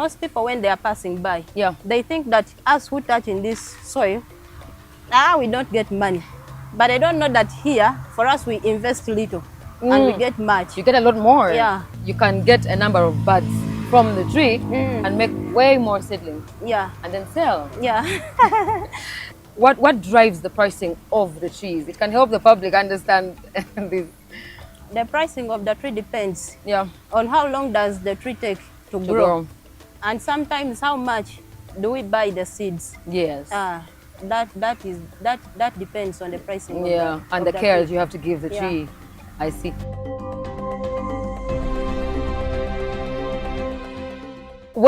most people, when they are passing by, Yeah. they think that us who touch in this soil, we don't get money. But I don't know that here, for us, we invest little and we get much. You get a lot more. Yeah. You can get a number of buds from the tree and make way more seedlings. Yeah. And then sell. Yeah. What drives the pricing of the trees? It can help the public understand this. The pricing of the tree depends On how long does the tree take to grow. And sometimes how much do we buy the seeds. Yes. That depends on the pricing. And the care that you have to give the tree. I see.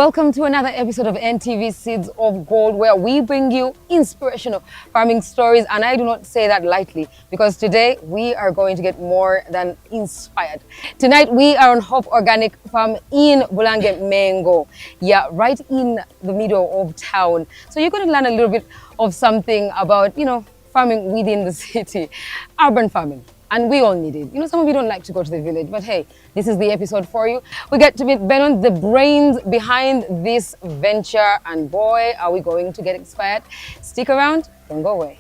Welcome to another episode of NTV Seeds of Gold, where we bring you inspirational farming stories. And I do not say that lightly, because today we are going to get more than inspired. Tonight we are on Hope Organic Farm in Bulange Mengo. Yeah, right in the middle of town. So you're going to learn a little bit of something about, farming within the city, urban farming. And we all need it. Some of you don't like to go to the village, but hey, this is the episode for you. We get to meet Benon, the brains behind this venture, and boy, are we going to get inspired. Stick around, don't go away.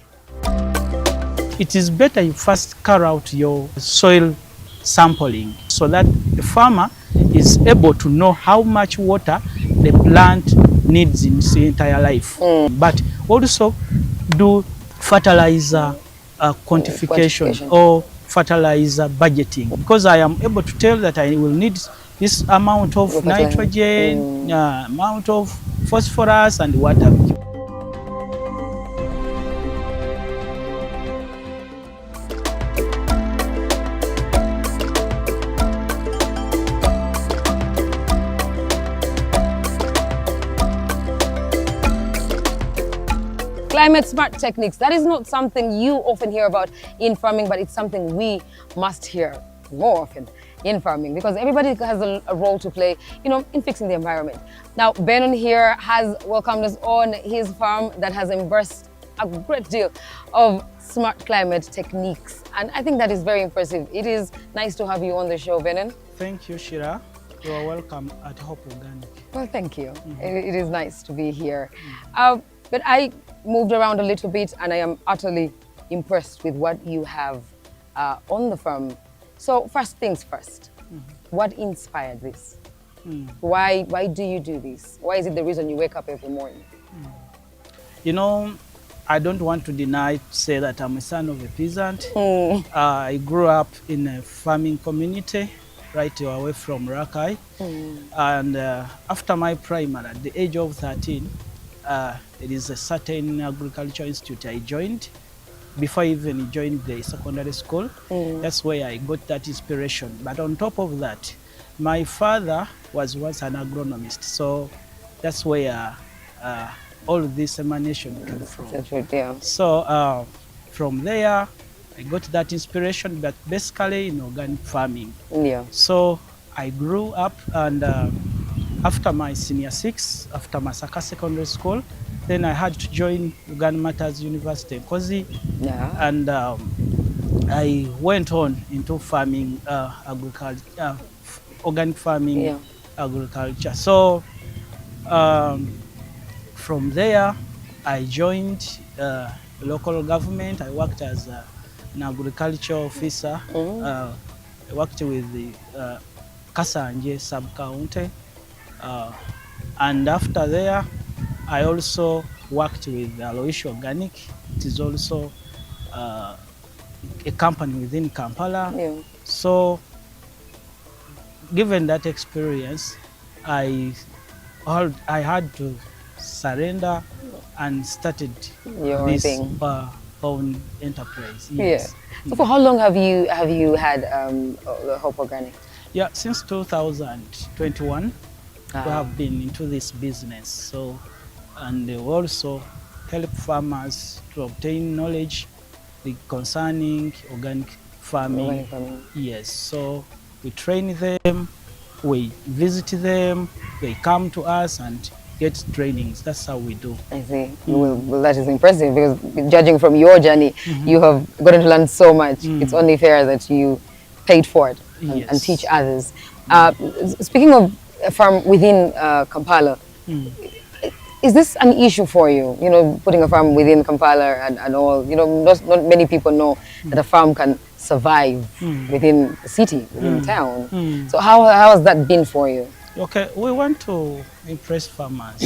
It is better you first carry out your soil sampling so that the farmer is able to know how much water the plant needs in its entire life. But also do fertilizer quantification or fertilizer budgeting, because I am able to tell that I will need this amount of nitrogen, amount of phosphorus, and what have you. Climate smart techniques, that is not something you often hear about in farming, but it's something we must hear more often in farming, because everybody has a role to play, in fixing the environment. Now, Benon here has welcomed us on his farm that has embraced a great deal of smart climate techniques. And I think that is very impressive. It is nice to have you on the show, Benon. Thank you, Shira. You are welcome at Hope Organic. Well, thank you. It is nice to be here. But I moved around a little bit, and I am utterly impressed with what you have on the farm. So first things first, what inspired this? Why do you do this? Why is it the reason you wake up every morning? I don't want to say that I'm a son of a peasant. I grew up in a farming community right away from Rakai. And after my primary, at the age of 13, it is a certain agriculture institute I joined before I even joined the secondary school. That's where I got that inspiration. But on top of that, my father was once an agronomist, so that's where all of this emanation came from. That's right, yeah. So from there, I got that inspiration, but basically in organic farming. Yeah. So I grew up, and after my senior 6, after Masaka Secondary School, then I had to join Uganda Matters University, Kozi, and I went on into farming, agriculture, organic farming, agriculture. So from there, I joined local government. I worked as an agriculture officer. I worked with the Kasanje sub-county. And after there, I also worked with Aloish Organic. It is also a company within Kampala. So, given that experience, I had to surrender and started this own enterprise. Yes. So for how long have you had Hope Organic? Yeah, since 2021. We have been into this business, so, and we also help farmers to obtain knowledge concerning organic farming. Yes, so we train them, we visit them, they come to us and get trainings. That's how we do. I see. Well, that is impressive, because judging from your journey, you have gotten to learn so much. It's only fair that you paid for it and teach others. Speaking of a farm within Kampala, Is this an issue for you? You know, putting a farm within Kampala and all. You know, not many people know that a farm can survive within the city, within town. So how has that been for you? Okay, we want to impress farmers,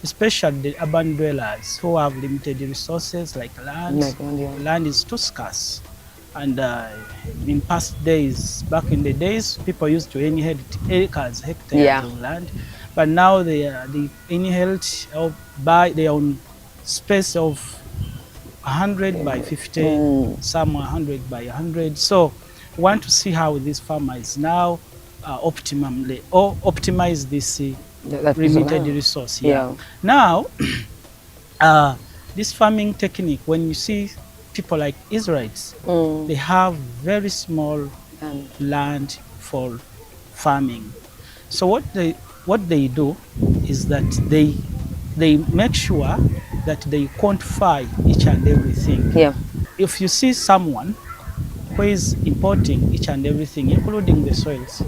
especially the urban dwellers who have limited resources like land. Land is too scarce. And in past days, back in the days, people used to inherit acres, hectares of land. But now they inherit or buy their own space of 100 by 50, some 100 by 100. So we want to see how these farmers now optimally or optimize this limited resource. Now, this farming technique, when you see people like Israelites, they have very small land for farming. So what they do is that they make sure that they quantify each and everything. If you see someone who is importing each and everything, including the soils,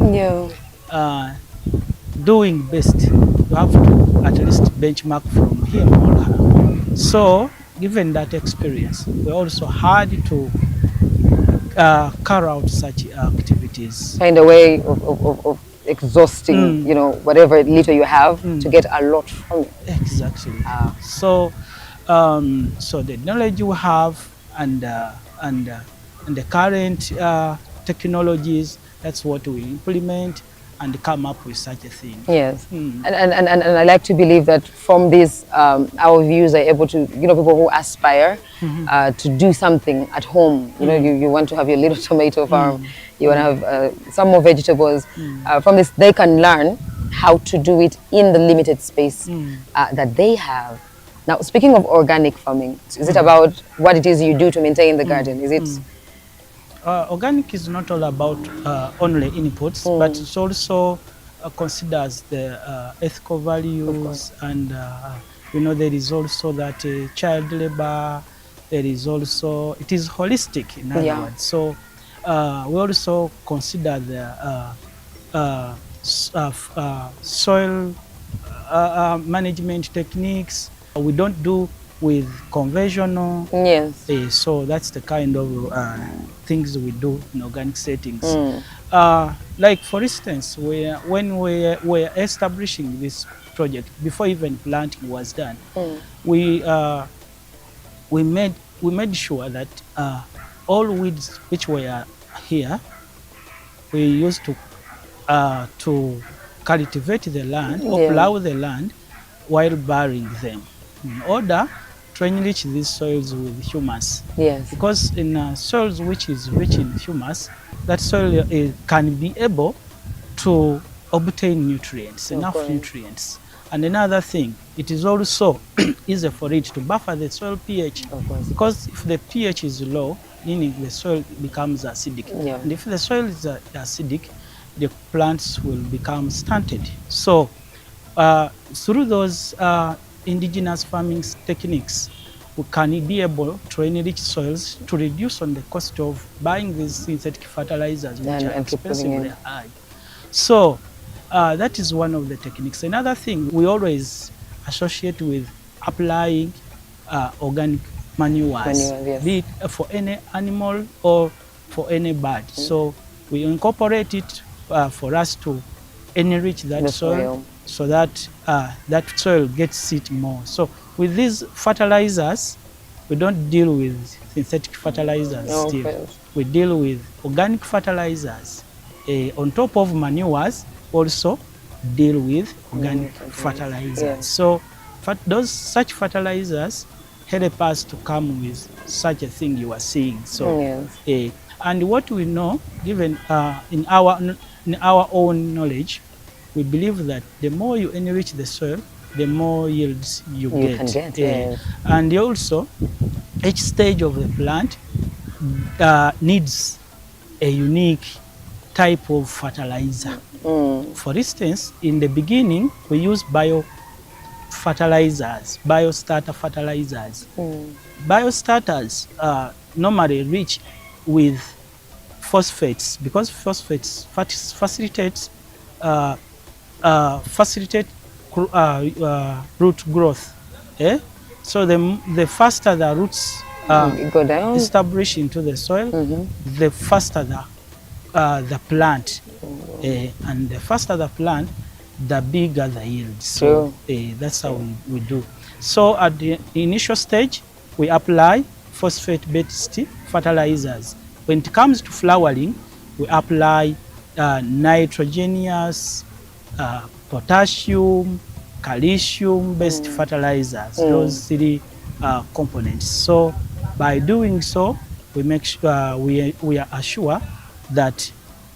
doing best, you have to at least benchmark from him or her. So given that experience, we also had to carry out such activities. Find a way of exhausting, you know, whatever little you have to get a lot from it. Exactly. So, so the knowledge you have and the current technologies, that's what we implement and come up with such a thing. Yes. And I like to believe that from this, our views are able to, you know, people who aspire to do something at home. You know, you want to have your little tomato farm, you want to have some more vegetables. From this, they can learn how to do it in the limited space that they have. Now, speaking of organic farming, is it about what it is you do to maintain the garden? Is it? Organic is not all about only inputs, but it also considers the ethical values, and you know, there is also that child labor. There is also, it is holistic in other words. So we also consider the soil management techniques. We don't do with conventional. So that's the kind of things we do in organic settings. Like for instance, when we were establishing this project, before even planting was done, we made sure that all weeds which were here, we used to cultivate the land or plow the land while burying them, in order to enrich these soils with humus. Because in soils which is rich in humus, that soil can be able to obtain nutrients, enough nutrients. And another thing, it is also easy for it to buffer the soil pH. Because if the pH is low, meaning the soil becomes acidic. And if the soil is acidic, the plants will become stunted. So through those indigenous farming techniques, we can be able to enrich soils to reduce on the cost of buying these synthetic fertilizers, which are expensively high. So that is one of the techniques. Another thing we always associate with applying organic manures, be it for any animal or for any bird. So we incorporate it for us to enrich that soil, so that that soil gets it more. So with these fertilizers, we don't deal with synthetic fertilizers still. We deal with organic fertilizers. On top of manures, also deal with organic fertilizers. So such fertilizers help us to come with such a thing you are seeing. So and what we know, given in our own knowledge, we believe that the more you enrich the soil, the more yields you get. And also, each stage of the plant needs a unique type of fertilizer. For instance, in the beginning, we use biofertilizers, biostarter fertilizers. Biostarters are normally rich with phosphates, because phosphates facilitate root growth. Eh? So the faster the roots Go down. establish into the soil, the faster the plant. And the faster the plant, the bigger the yield. So that's how we do. So at the initial stage, we apply phosphate-based fertilizers. When it comes to flowering, we apply nitrogenous, potassium, calcium-based fertilizers. Those three components. So by doing so, we make sure we are assured that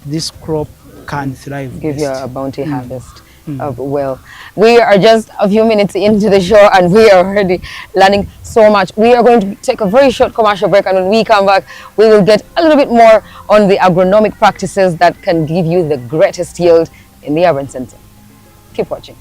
this crop can thrive. Give best. you a bounty harvest. Well, we are just a few minutes into the show and we are already learning so much. We are going to take a very short commercial break, and when we come back, we will get a little bit more on the agronomic practices that can give you the greatest yield in the urban center. Keep watching.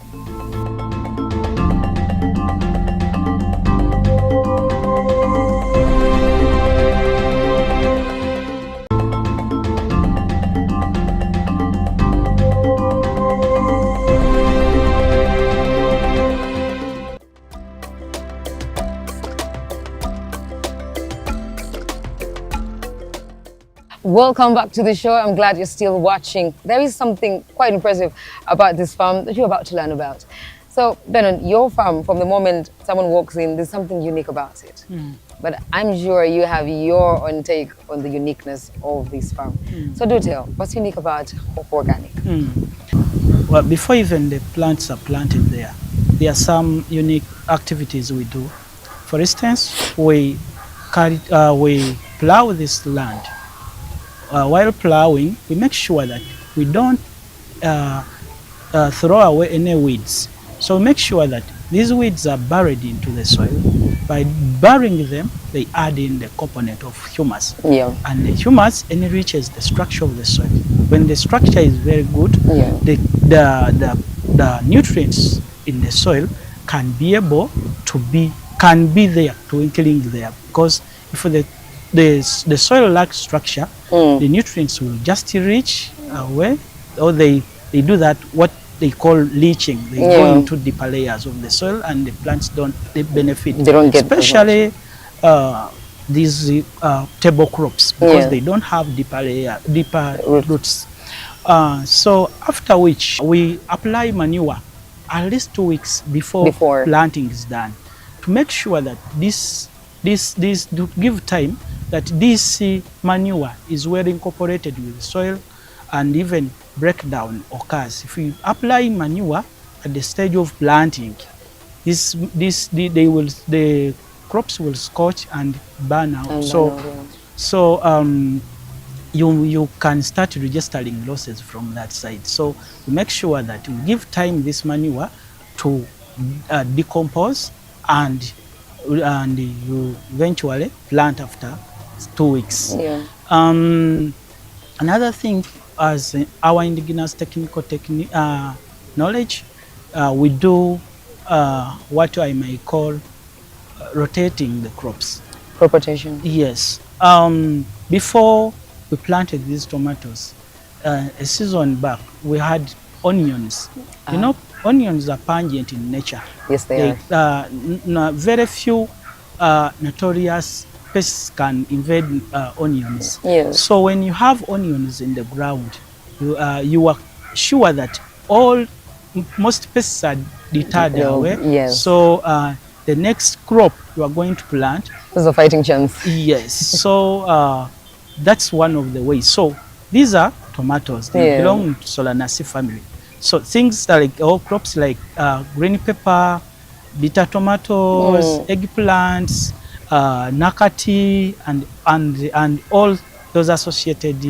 Welcome back to the show. I'm glad you're still watching. There is something quite impressive about this farm that you're about to learn about. So, Benon, your farm, from the moment someone walks in, there's something unique about it. But I'm sure you have your own take on the uniqueness of this farm. So do tell, what's unique about Hope Organic? Well, before even the plants are planted there are some unique activities we do. For instance, we plow this land. While plowing, we make sure that we don't throw away any weeds. So make sure that these weeds are buried into the soil. By burying them, they add in the component of humus. And the humus enriches the structure of the soil. When the structure is very good, the nutrients in the soil can be able to be there, twinkling there. Because if the soil lacks structure, the nutrients will just reach away, or they do that, what they call leaching. They go into deeper layers of the soil and the plants don't benefit. They don't get, especially these table crops, because they don't have deeper roots. So after which we apply manure at least 2 weeks before planting is done, to make sure that this to give time that this manure is well incorporated with the soil, and even breakdown occurs. If you apply manure at the stage of planting, the crops will scorch and burn out. You can start registering losses from that side. So we make sure that we give time this manure to decompose, and you eventually plant after 2 weeks. Another thing, as our indigenous technical knowledge, we do what I may call rotating the crops. Crop rotation. Yes. Before we planted these tomatoes, a season back, we had onions. You know, onions are pungent in nature. Yes, they are. Very few notorious pests can invade onions. So when you have onions in the ground, you are sure that most pests are deterred away. So the next crop you are going to plant, there's a fighting chance. Yes. So that's one of the ways. So these are tomatoes. They belong to Solanaceae family. So things like crops like green pepper, bitter tomatoes, eggplants, nakati, and all those associated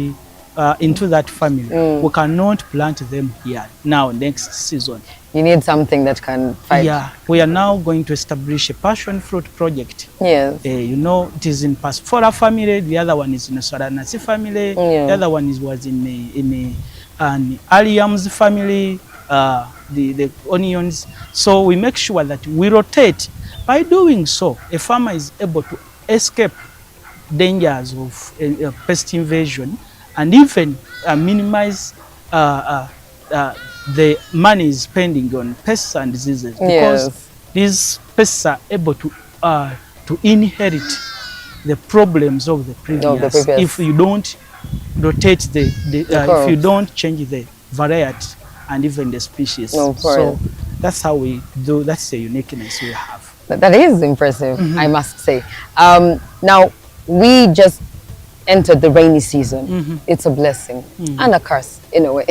into that family. We cannot plant them here now next season. You need something that can fight. Yeah, we are now going to establish a passion fruit project. You know, it is in Pasiflora family. The other one is in a Solanaceae family. The other one was in an alliums family. The onions. So we make sure that we rotate. By doing so, a farmer is able to escape dangers of pest invasion, and even minimize the money is spending on pests and diseases, because Yes. these pests are able to inherit the problems of the previous, if you don't rotate if you don't change the variety and even the species. No, so that's how we do. That's the uniqueness we have. That is impressive, I must say. Now, we just entered the rainy season. It's a blessing and a curse in a way,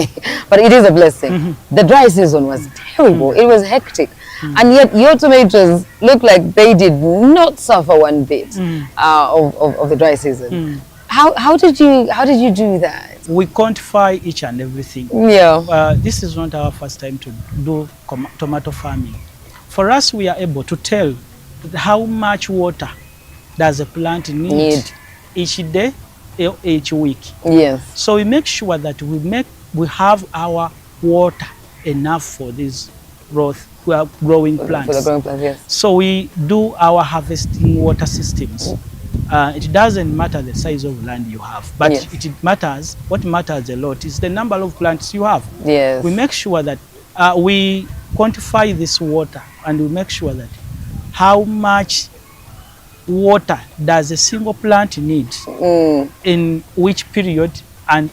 but it is a blessing. The dry season was terrible. It was hectic. And yet your tomatoes look like they did not suffer one bit of the dry season. How did you do that? We quantify each and everything. Yeah. This is not our first time to do tomato farming. For us, we are able to tell how much water does a plant need each day, each week. Yes. So we make sure that we have our water enough for these growing plants. For the growing plants, yes. So we do our harvesting water systems. It doesn't matter the size of land you have, but what matters a lot is the number of plants you have. Yes. We make sure that we quantify this water, and we make sure that how much water does a single plant need in which period and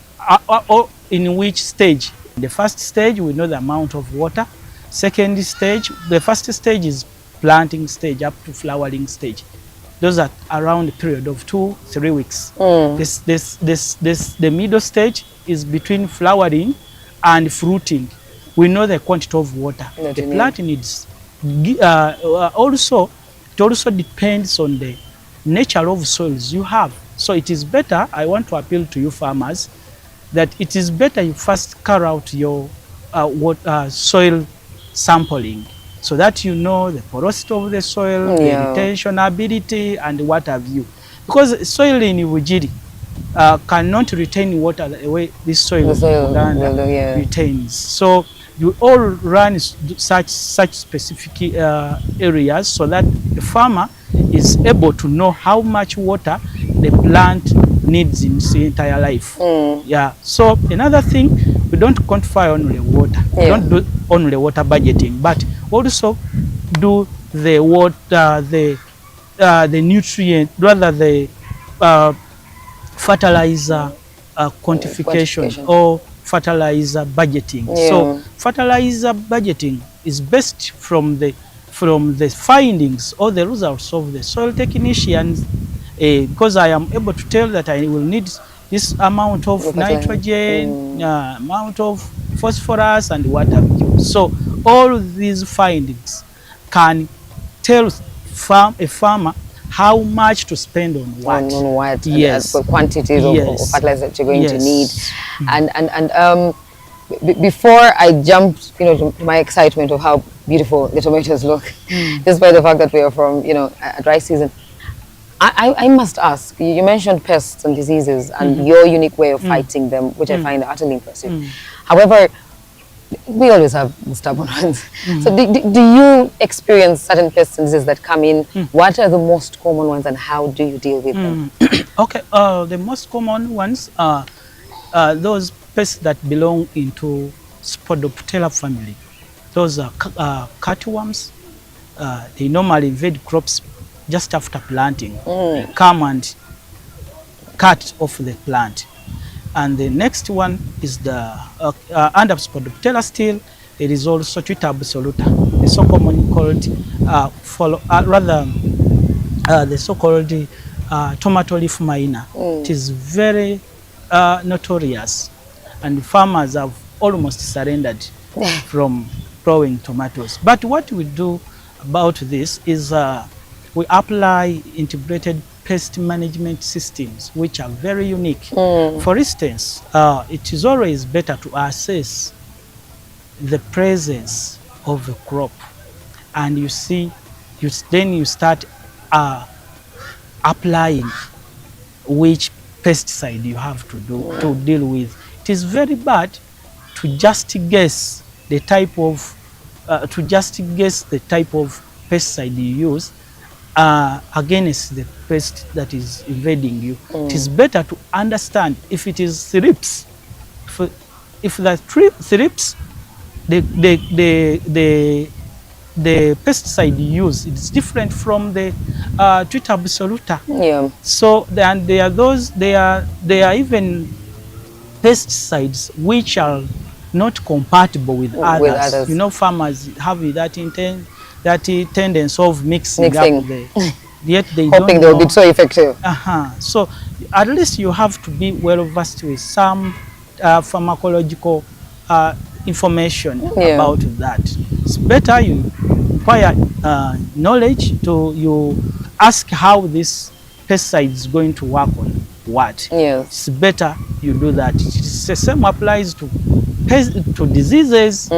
or in which stage. The first stage, we know the amount of water. Second stage, the first stage is planting stage up to flowering stage. Those are around a period of 2-3 weeks. The middle stage is between flowering and fruiting. We know the quantity of water the plant needs. Also, it also depends on the nature of soils you have. So it is better, I want to appeal to you farmers, that it is better you first carry out your soil sampling, so that you know the porosity of the soil, the retention ability, and what have you. Because soil in Uvujiri cannot retain water the way this soil in Uganda retains. So you all run such specific areas, so that the farmer is able to know how much water the plant needs in its entire life. Yeah. So another thing, we don't quantify only water. We don't do only water budgeting, but also do the water, the nutrient, rather the fertilizer quantification or fertilizer budgeting. So fertilizer budgeting is based from the findings or the results of the soil technicians, because I am able to tell that I will need this amount of nitrogen, amount of phosphorus, and what have you. So all these findings can tell a farmer how much to spend on what. On what, yes. And quantities of fertilizer that you're going to need. And before I jumped, to my excitement of how beautiful the tomatoes look, despite the fact that we are from, a dry season, I must ask, you mentioned pests and diseases and your unique way of fighting them, which I find utterly impressive. However, we always have stubborn ones. So do you experience certain pests and diseases that come in? What are the most common ones, and how do you deal with them? Okay, the most common ones are those pests that belong into Spodoptera family. Those are cutworms. They normally invade crops just after planting. They come and cut off the plant. And the next one is the under Spodoptera still, there is also Twitter absoluta, the so commonly called the so-called tomato leaf miner. It is very notorious, and farmers have almost surrendered from growing tomatoes. But what we do about this is we apply integrated pest management systems, which are very unique. For instance, it is always better to assess the presence of the crop, and then you start applying which pesticide you have to deal with. It is very bad to just guess the type of pesticide you use against the pest that is invading you. It is better to understand if it is thrips. If the thrips the pesticide you use is different from the Twitter absoluta. Yeah. So then there are even pesticides which are not compatible with others. You know, farmers have that tendency of mixing. Up yet they hoping don't they'll know. be so effective. So at least you have to be well versed with some pharmacological information about that. It's better you acquire knowledge to you ask how this pesticide is going to work on what. Yes. It's better you do that. It's the same applies to diseases.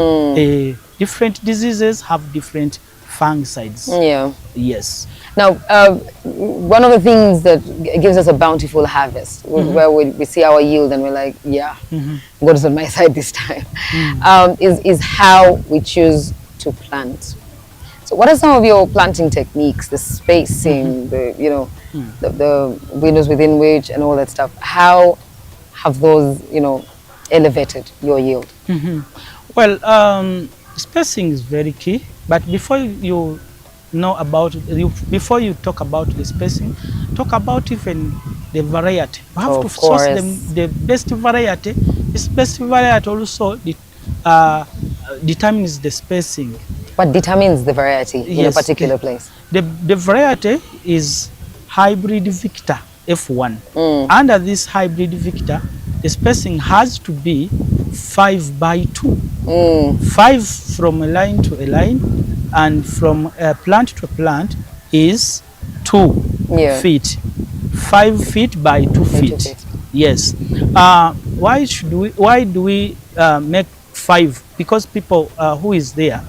Different diseases have different fungicides. Yeah. Yes. Now, one of the things that gives us a bountiful harvest, where we see our yield and we're like, yeah, God is on my side this time, is how we choose to plant. So what are some of your planting techniques, the spacing, the windows within which and all that stuff? How have those, elevated your yield? Well, spacing is very key, but before you talk about the spacing, talk about even the variety. You have to source the best variety. This best variety also determines the spacing. What determines the variety in a particular place? The variety is hybrid Victor F1. Under this hybrid Victor, the spacing has to be 5 by 2. 5 from a line to a line, and from a plant to a plant is 2 feet. 5 feet by 2 feet. Yes. Why do we make 5? Because people who is there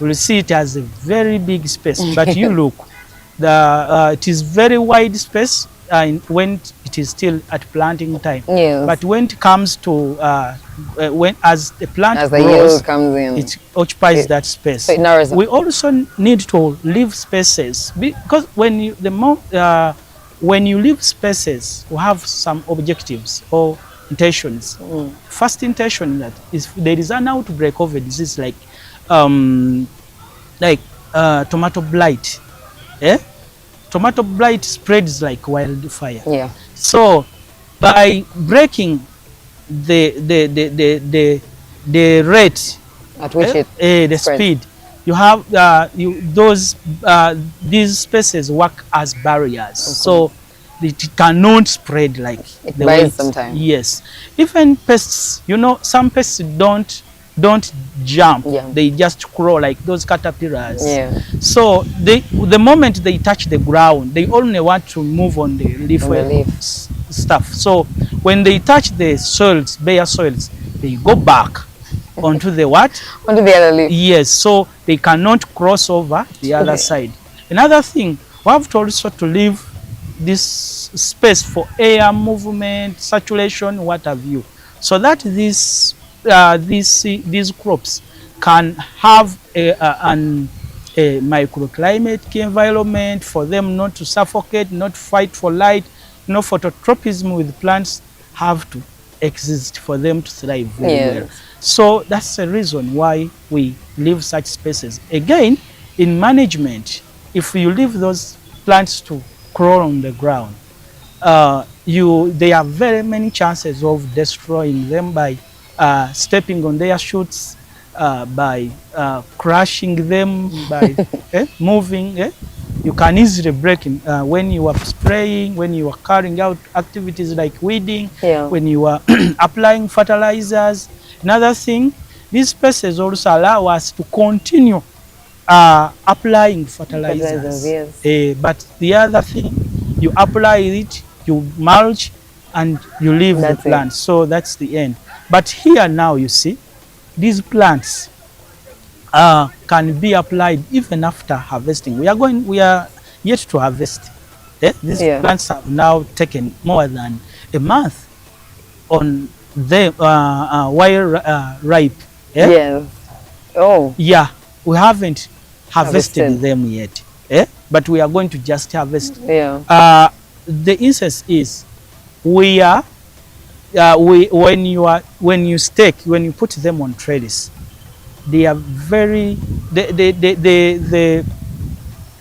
will see it as a very big space, but you look, it is very wide space when it is still at planting time. Yes. But when it comes to as the plant grows, yield comes in, it occupies that space. So it narrows up. We also need to leave spaces, because when you leave spaces, you have some objectives or intentions. First intention that is there is an outbreak of a disease like tomato blight. Tomato blight spreads like wildfire. Yeah. So by breaking the rate at which the speed, you have these spaces work as barriers. So it cannot spread like it the buys sometimes. Yes. Even pests, some pests don't jump. They just crawl like those caterpillars. So the moment they touch the ground, they only want to move on the leaf stuff. So when they touch the soils, bare soils, they go back onto the what? Onto the other leaf. Yes. So they cannot cross over the other side. Another thing, we have to also to leave this space for air movement, saturation, what have you, so that these crops can have a microclimate environment for them not to suffocate, not fight for light. Phototropism with plants have to exist for them to thrive very well. So that's the reason why we leave such spaces. Again, in management, if you leave those plants to crawl on the ground, there are very many chances of destroying them by stepping on their shoots, by crushing them, by moving. You can easily break in, when you are spraying, when you are carrying out activities like weeding, when you are applying fertilizers. Another thing, these spaces also allow us to continue applying fertilizers. But the other thing, you apply it, you mulch, and you leave the plant. So that's the end. But here now you see, these plants can be applied even after harvesting. We are yet to harvest. These plants have now taken more than a month on them while ripe. Oh. Yeah, we haven't harvested them yet. But we are going to just harvest. The instance is when you put them on trellis, they are very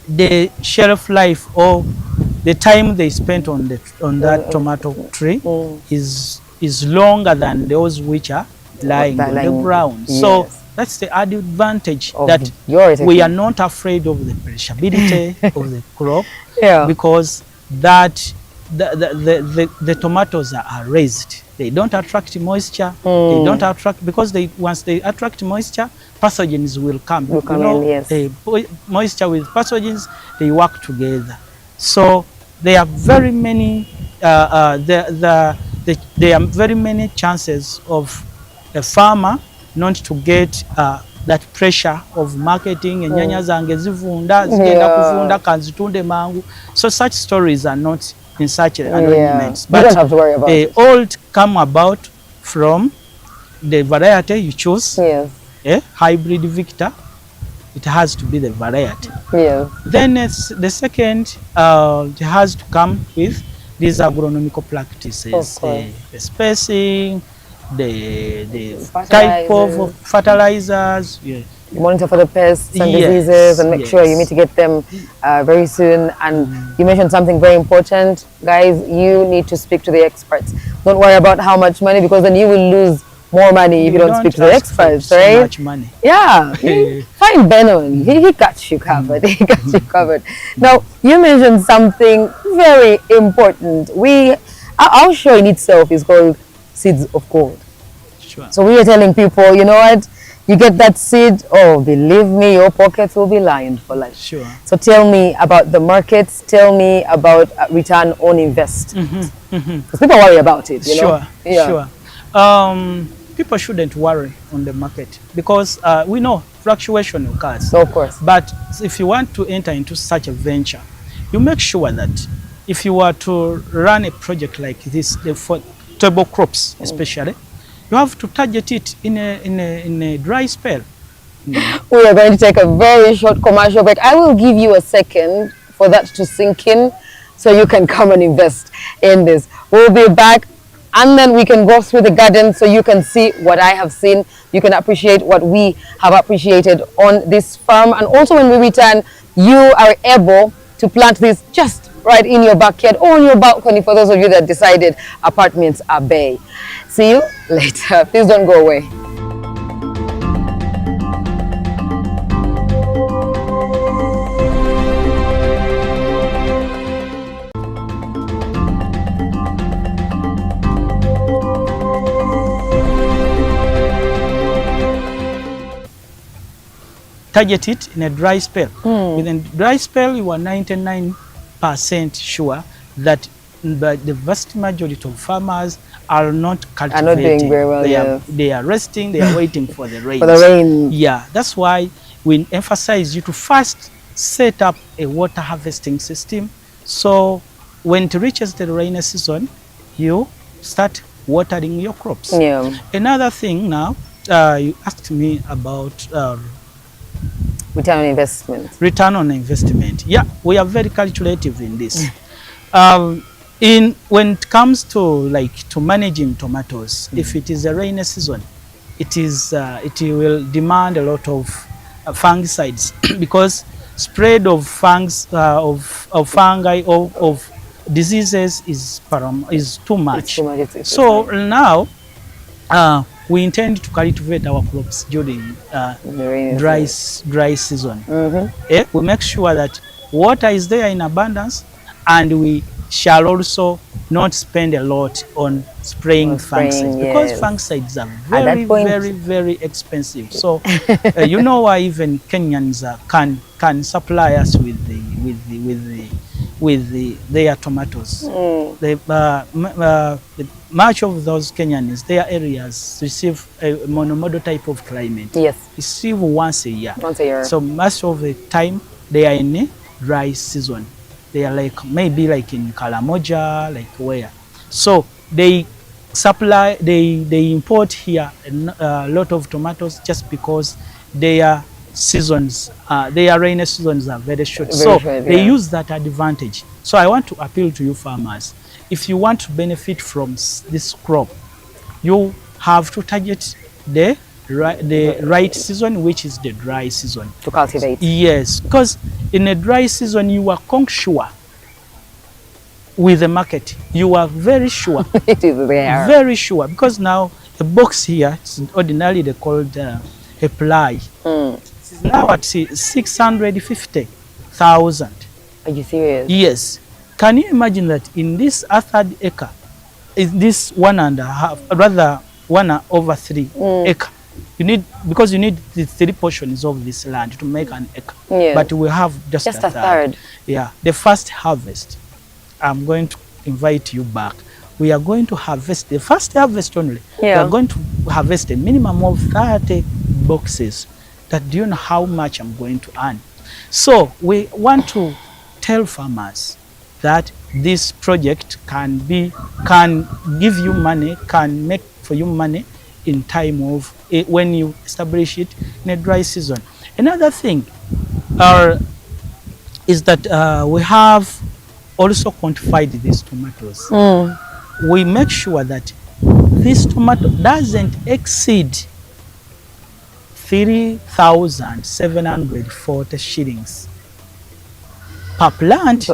the shelf life or the time they spent on that tomato tree is longer than those which are lying on the ground. Yes. So that's the added advantage Of that we are not afraid of the perishability of the crop, because that the tomatoes are raised. They don't attract moisture. They don't attract, because once they attract moisture, pathogens will come. Moisture with pathogens, they work together. So there are very many there are very many chances of a farmer not to get that pressure of marketing. Enyanya zange zivunda zigenda kuvunda kanzitunde mangu. So such stories are not in such arrangements. But you don't have to worry about it. All come about from the variety you choose. Hybrid Victor, it has to be the variety. Then the second, it has to come with these agronomical practices, the spacing, the type of fertilizers. You monitor for the pests and diseases and make sure you mitigate them very soon. And you mentioned something very important. Guys, you need to speak to the experts. Don't worry about how much money, because then you will lose more money if you don't speak to the experts, right? So much money. Yeah. Find Benon. He got you covered. He got you covered. Now, you mentioned something very important. Our show in itself is called Seeds of Gold. Sure. So we are telling people, you know what? You get that seed, oh, believe me, your pockets will be lined for life. Sure. So tell me about the markets. Tell me about return on investment. Because people worry about it, you know? Sure. People shouldn't worry on the market, because we know fluctuation occurs. Of course. But if you want to enter into such a venture, you make sure that if you were to run a project like this, for table crops especially, you have to target it in a dry spell. We are going to take a very short commercial break. I will give you a second for that to sink in, so you can come and invest in this. We'll be back, and then we can go through the garden so you can see what I have seen. You can appreciate what we have appreciated on this farm. And also when we return, you are able to plant this just right in your backyard or on your balcony, for those of you that decided apartments are bay. See you later. Please don't go away. Target it in a dry spell. Within dry spell, you are 99% sure that the vast majority of farmers are not cultivating. Are not doing very well. They are resting. They are waiting for the rain. For the rain. Yeah, that's why we emphasize you to first set up a water harvesting system. So when it reaches the rainy season, you start watering your crops. Another thing now, you asked me about return on investment. Return on investment. Yeah, we are very calculative in this. When it comes to managing tomatoes, if it is a rainy season, it will demand a lot of fungicides because spread of fungi of diseases is too much. So now we intend to cultivate our crops during dry season. We make sure that water is there in abundance, and we shall also not spend a lot on spraying fungicides, because fungicides are very expensive. So you know why even Kenyans can supply us with their tomatoes. Much of those Kenyans, their areas receive a monomodal type of climate. Receive once a year. So most of the time they are in a dry season. They are maybe in Kalamoja, where. So they import here a lot of tomatoes just because their seasons, their rainy seasons are very short. They use that advantage. So I want to appeal to you farmers. If you want to benefit from this crop, you have to target the the right season, which is the dry season. To cultivate. Yes, because in a dry season you are sure with the market. You are very sure. It is there. Very sure, because now the box here, it's ordinarily they called a ply. It's now at 650,000. Are you serious? Yes. Can you imagine that in this a third acre, is this 1.5, rather 1/3 acre? You need, because you need the 3 portions of this land to make an acre. Yeah. But we have just a third. Yeah. The first harvest, I'm going to invite you back. We are going to harvest the first harvest only. Yeah. We are going to harvest a minimum of 30 boxes. That, do you know how much I'm going to earn? So we want to tell farmers that this project can give you money, can make for you money in time of when you establish it in a dry season. Another thing is that we have also quantified these tomatoes. We make sure that this tomato doesn't exceed 3,740 shillings per plant.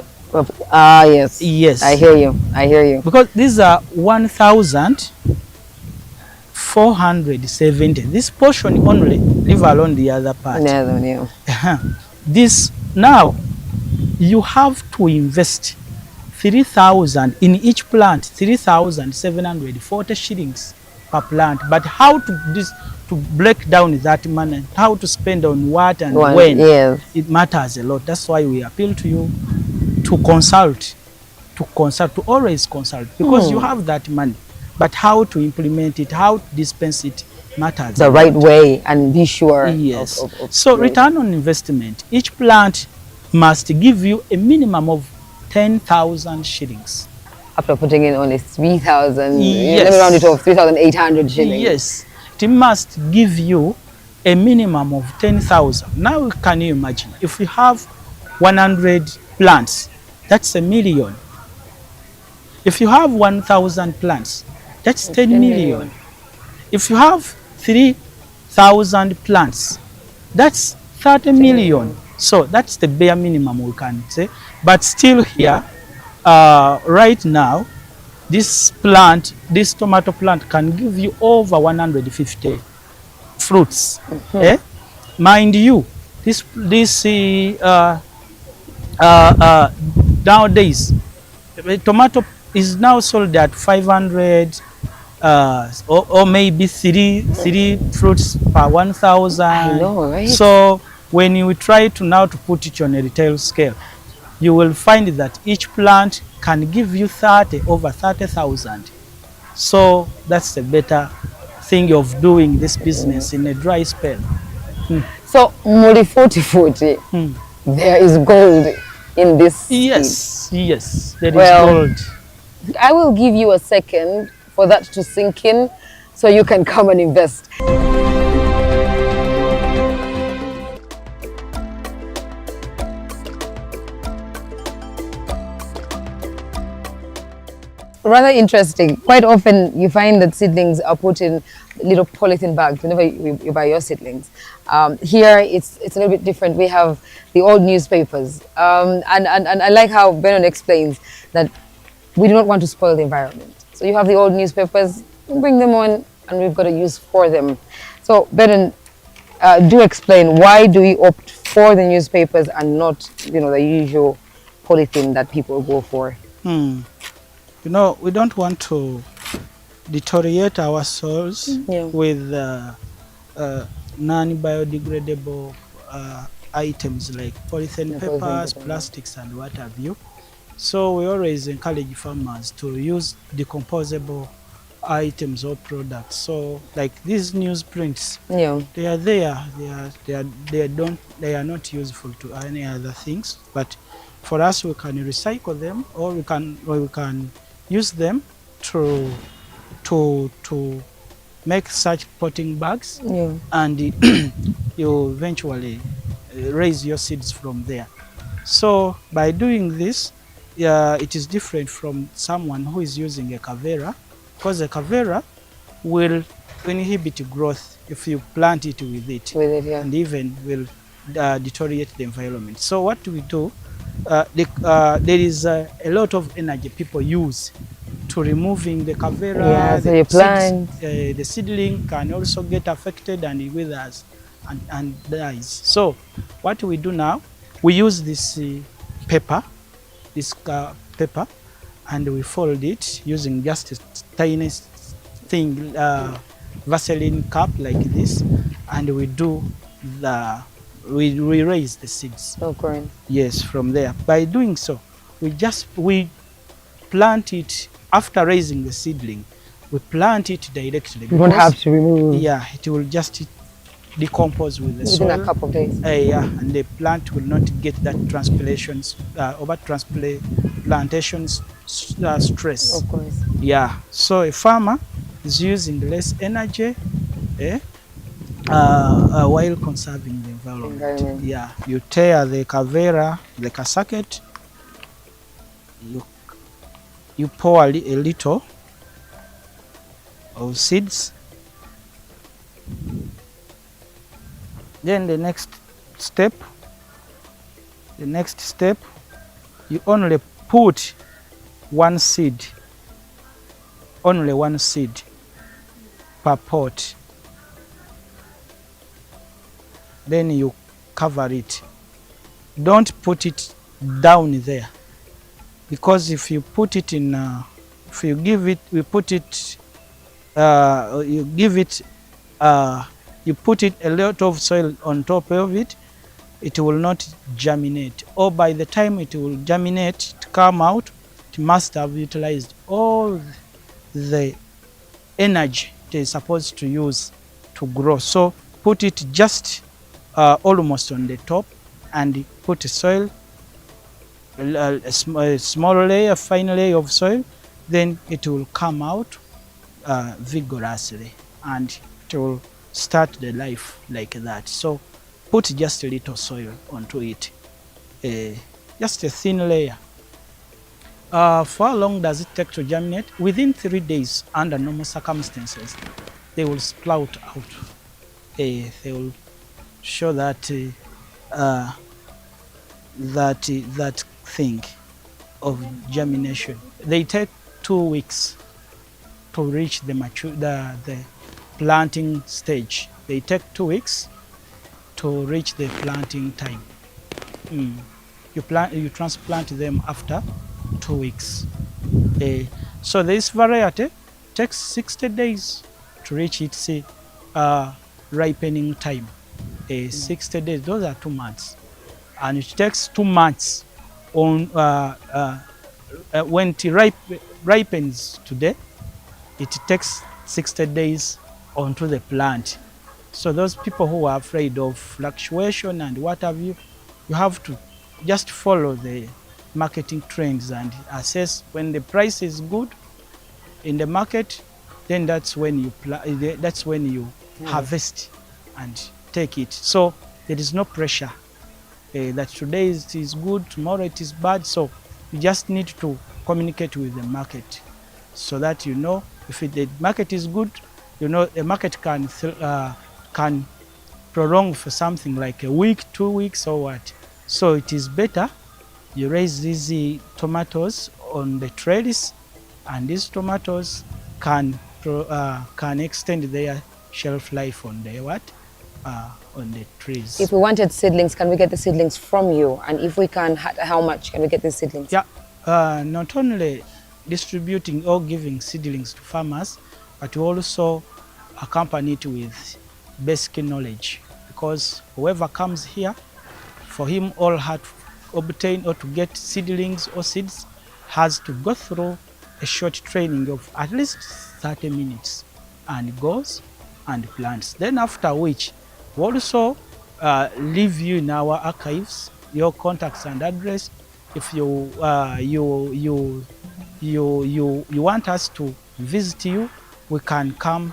Yes. Yes. I hear you. I hear you. Because these are 1,470. This portion only, leave alone the other part. Yeah. This, now, you have to invest 3,000 in each plant, 3,740 shillings per plant. But how to break down that money, how to spend on what and when, yes. It matters a lot. That's why we appeal to you to consult, to always consult, because you have that money. But how to implement it, how to dispense it matters. The right way, and be sure. Yes. So return on investment, each plant must give you a minimum of 10,000 shillings. After putting in only 3,000, yes. Let me round it off, 3,800 shillings. Yes. It must give you a minimum of 10,000. Now can you imagine, if we have 100 plants, that's 1 million. If you have 1,000 plants, that's 10 million. If you have 3,000 plants, that's 30 million. So that's the bare minimum we can say. But still here, right now, this tomato plant can give you over 150 fruits. Mind you, nowadays, the tomato is now sold at 500 or maybe three fruits per 1,000. I know, right? So when you try to now to put it on a retail scale, you will find that each plant can give you over 30,000. So that's the better thing of doing this business in a dry spell. So muri 40, there is gold in this. Yes, yes, there is gold. I will give you a second for that to sink in, so you can come and invest. Rather interesting. Quite often you find that seedlings are put in little polythene bags whenever you buy your seedlings. Here it's a little bit different. We have the old newspapers, and I like how Benon explains that we do not want to spoil the environment. So you have the old newspapers, bring them on, and we've got a use for them. So Benon, do explain, why do we opt for the newspapers and not, the usual polythene that people go for? We don't want to deteriorate our soils with non-biodegradable items like polythene papers, plastics, and what have you. So we always encourage farmers to use decomposable items or products. So like these newsprints, they are there. They are not useful to any other things. But for us, we can recycle them, or we can use them to make such potting bags, and you eventually raise your seeds from there. So by doing this, it is different from someone who is using a cavera, because a cavera will inhibit growth if you plant it with it. With it, yeah. And even will deteriorate the environment. So what we do, there is a lot of energy people use to removing the cavera. Yeah, so you plant. The seedling can also get affected and it withers and dies. So what we do now, we use this paper, and we fold it using just a tiny thing, Vaseline cup like this, and we do we raise the seeds. Okay. Yes, from there. By doing so, we plant it after raising the seedling. We plant it directly. You don't have to remove. Yeah, it will just decompose with the soil. Within a couple of days. Yeah, and the plant will not get that over transplantation stress. Of course. Yeah, so a farmer is using less energy, while conserving the environment. Yeah, you tear the cavera, the cassette, you pour a little of seeds. Then the next step, you only put one seed, only one seed per pot. Then you cover it. Don't put it down there, because if you put it in, if you give it, you put it you put it a lot of soil on top of it, it will not germinate. Or by the time it will germinate, to come out, it must have utilized all the energy it is supposed to use to grow. So put it just almost on the top and put soil, a small layer, fine layer of soil, then it will come out vigorously and it will start the life like that. So put just a little soil onto it, just a thin layer. For how long does it take to germinate? Within 3 days, under normal circumstances, they will sprout out. They will show that that thing of germination. They take 2 weeks to reach the planting stage. They take 2 weeks to reach the planting time. You transplant them after 2 weeks. So this variety takes 60 days to reach its ripening time. 60 days, those are 2 months. And it takes 2 months on when it ripens today, it takes 60 days onto the plant. So those people who are afraid of fluctuation and what have you, you have to just follow the marketing trends and assess when the price is good in the market, then that's when you harvest and take it. So there is no pressure that today it is good, tomorrow it is bad. So you just need to communicate with the market so that you know if the market is good, you know the market can prolong for something like a week, 2 weeks or what. So it is better you raise these tomatoes on the trellis, and these tomatoes can extend their shelf life on the on the trees. If we wanted seedlings, can we get the seedlings from you? And if we can, how much can we get the seedlings? Yeah, not only distributing or giving seedlings to farmers, but we also accompany it with basic knowledge, because whoever comes here, for him all had to obtain or to get seedlings or seeds has to go through a short training of at least 30 minutes and goes and plants. Then after which we also leave you in our archives your contacts and address. If you want us to visit you, we can come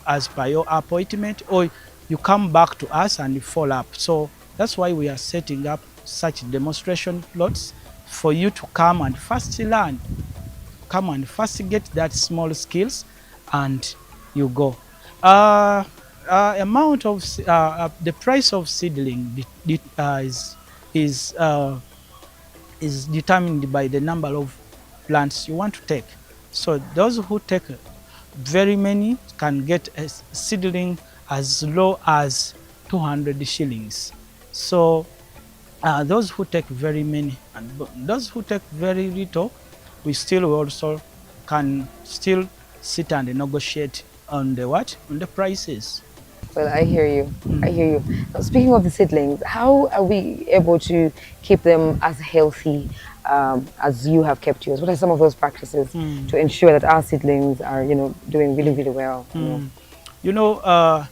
as per your appointment, or you come back to us and follow up. So that's why we are setting up such demonstration plots for you to come and first learn, come and first get that small skills, and you go. Amount of the price of seedling is uh, is determined by the number of plants you want to take. So those who take very many can get a seedling as low as 200 shillings. So those who take very many and those who take very little, we still also can still sit and negotiate on the what? On the prices. Well, I hear you. I hear you. Now, speaking of the seedlings, how are we able to keep them as healthy as you have kept yours? What are some of those practices to ensure that our seedlings are, doing really, really well? You know,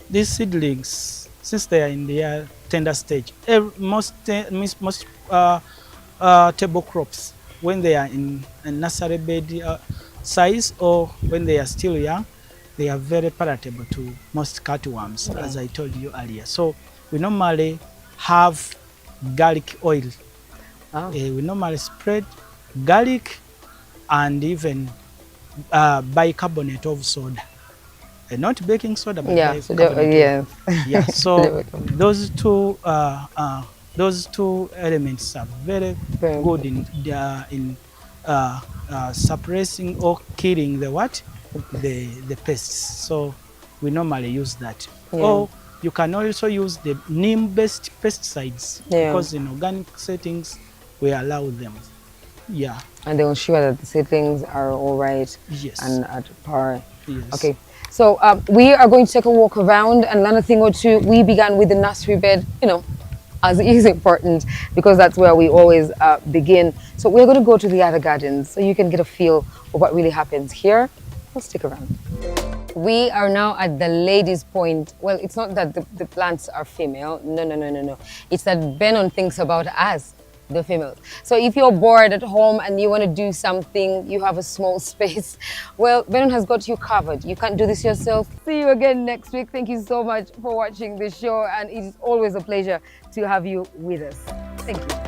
these seedlings, since they are in their tender stage, most table crops, when they are in a nursery bed size or when they are still young, they are very palatable to most cutworms, as I told you earlier. So we normally have garlic oil. We normally spread garlic and even bicarbonate of soda. Not baking soda, but bicarbonate. Yeah, so those two elements are very good in suppressing or killing the what? The pests. So we normally use that. Or you can also use the neem-based pesticides because in organic settings we allow them. Yeah. And they'll ensure that the seedlings are all right and at par. Yes. Okay. So we are going to take a walk around and learn a thing or two. We began with the nursery bed, as is important because that's where we always begin. So we're going to go to the other gardens so you can get a feel of what really happens here. Well, stick around. We are now at the ladies' point. Well, it's not that the plants are female. No. It's that Benon thinks about us, the females. So if you're bored at home and you want to do something, you have a small space, well, Benon has got you covered. You can't do this yourself. See you again next week. Thank you so much for watching this show, and it is always a pleasure to have you with us. Thank you.